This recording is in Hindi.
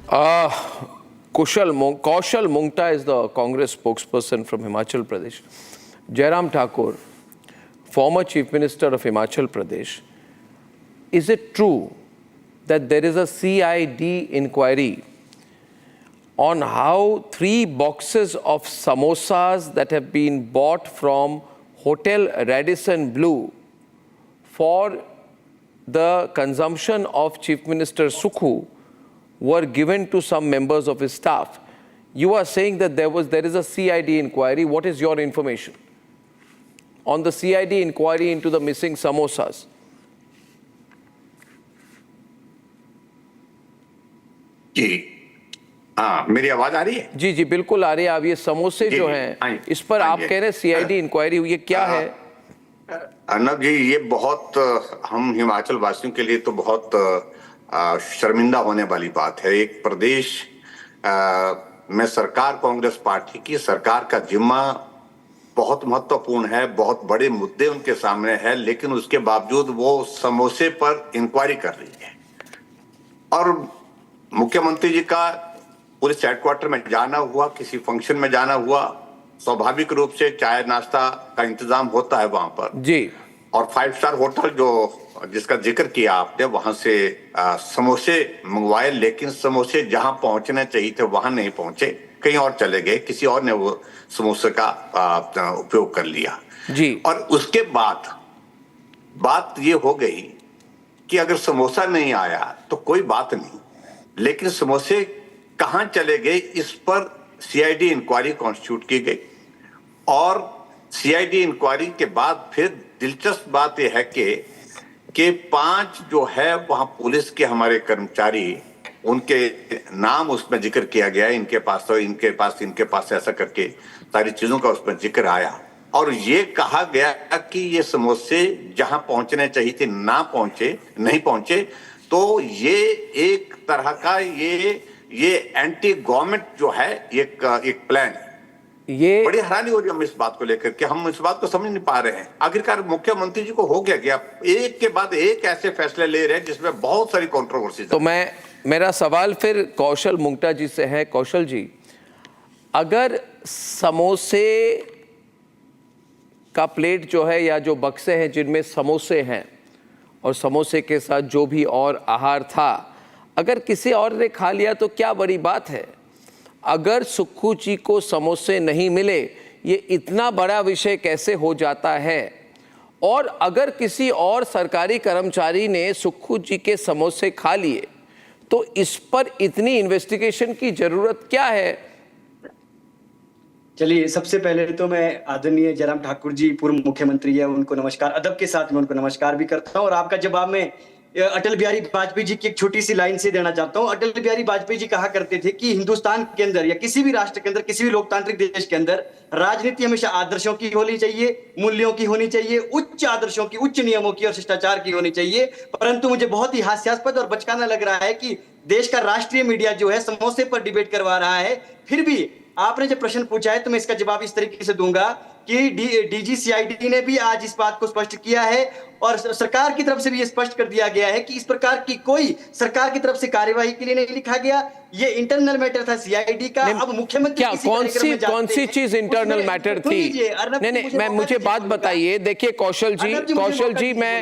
Kaushal Mungta is the Congress spokesperson from Himachal Pradesh. Jairam Thakur, former Chief Minister of Himachal Pradesh, is it true that there is a CID inquiry on how 3 boxes of samosas that have been bought from Hotel Radisson Blu for the consumption of Chief Minister Sukhu were given to some members of his staff? You are saying that there is a CID inquiry. What is your information on the CID inquiry into the missing samosas? जी हाँ, मेरी आवाज आ रही है? जी जी बिल्कुल आ रही है। अब ये समोसे जो हैं इस पर आप कह रहे हैं CID इंक्वायरी हुई है, क्या है? अर्नब जी, ये बहुत हम हिमाचल वासियों के लिए तो बहुत शर्मिंदा होने वाली बात है। एक प्रदेश में सरकार कांग्रेस पार्टी की सरकार का जिम्मा बहुत महत्वपूर्ण है, बहुत बड़े मुद्दे उनके सामने है, लेकिन उसके बावजूद वो समोसे पर इंक्वायरी कर रही है। और मुख्यमंत्री जी का पुलिस हेडक्वार्टर में जाना हुआ, किसी फंक्शन में जाना हुआ, स्वाभाविक रूप से चाय नाश्ता का इंतजाम होता है वहां पर जी। और 5 स्टार होटल जो जिसका जिक्र किया आपने, वहां से समोसे मंगवाए, लेकिन समोसे जहां पहुंचने चाहिए थे वहां नहीं पहुंचे, कहीं और चले गए, किसी और ने वो समोसे का उपयोग कर लिया जी। और उसके बाद बात ये हो गई कि अगर समोसा नहीं आया तो कोई बात नहीं, लेकिन समोसे कहां चले गए इस पर CID इंक्वायरी कॉन्स्टिट्यूट की गई। और CID इंक्वायरी के बाद फिर दिलचस्प बात यह है कि 5 जो है वहां पुलिस के हमारे कर्मचारी, उनके नाम उसमें जिक्र किया गया, इनके पास ऐसा करके सारी चीजों का उसमें जिक्र आया। और ये कहा गया कि ये समोसे जहां पहुंचने चाहिए थे नहीं पहुंचे, तो ये एक तरह का ये एंटी गवर्नमेंट जो है एक प्लान है। ये बड़ी हैरानी हो रही है हम इस बात को लेकर कि हम इस बात को समझ नहीं पा रहे हैं। आखिरकार मुख्यमंत्री जी को हो गया एक के बाद एक ऐसे फैसले ले रहे हैं जिसमें बहुत सारी कंट्रोवर्सी। तो मेरा सवाल फिर कौशल मुंगटा जी से है। कौशल जी, अगर समोसे का प्लेट जो है या जो बक्से हैं जिनमें समोसे हैं और समोसे के साथ जो भी और आहार था, अगर किसी और ने खा लिया तो क्या बड़ी बात है? अगर सुक्खू जी को समोसे नहीं मिले, ये इतना बड़ा विषय कैसे हो जाता है? और अगर किसी और सरकारी कर्मचारी ने सुक्खू जी के समोसे खा लिए तो इस पर इतनी इन्वेस्टिगेशन की जरूरत क्या है? चलिए, सबसे पहले तो मैं आदरणीय जयराम ठाकुर जी, पूर्व मुख्यमंत्री है, उनको नमस्कार, अदब के साथ मैं उनको नमस्कार भी करता हूं। और आपका जवाब मैं अटल बिहारी वाजपेयी जी की एक छोटी सी लाइन से देना चाहता हूं। अटल बिहारी वाजपेयी जी कहा करते थे कि हिंदुस्तान के अंदर या किसी भी राष्ट्र के अंदर, किसी भी लोकतांत्रिक देश के अंदर राजनीति हमेशा आदर्शों की होनी चाहिए, मूल्यों की होनी चाहिए, उच्च आदर्शों की, उच्च नियमों की और शिष्टाचार की होनी चाहिए। परंतु मुझे बहुत ही हास्यास्पद और बचकाना लग रहा है कि देश का राष्ट्रीय मीडिया जो है समोसे पर डिबेट करवा रहा है। फिर भी आपने जो प्रश्न पूछा है तो मैं इसका जवाब इस तरीके से दूंगा कि DG CID ने भी आज इस बात को स्पष्ट किया है और सरकार की तरफ से भी ये स्पष्ट कर दिया गया है कि इस प्रकार की कोई सरकार की तरफ से कार्यवाही के लिए नहीं लिखा गया। ये इंटरनल मैटर था CID का। अब मुख्यमंत्री कौन सी चीज इंटरनल मैटर थी? नहीं, मुझे बात बताइए। देखिए कौशल जी, मैं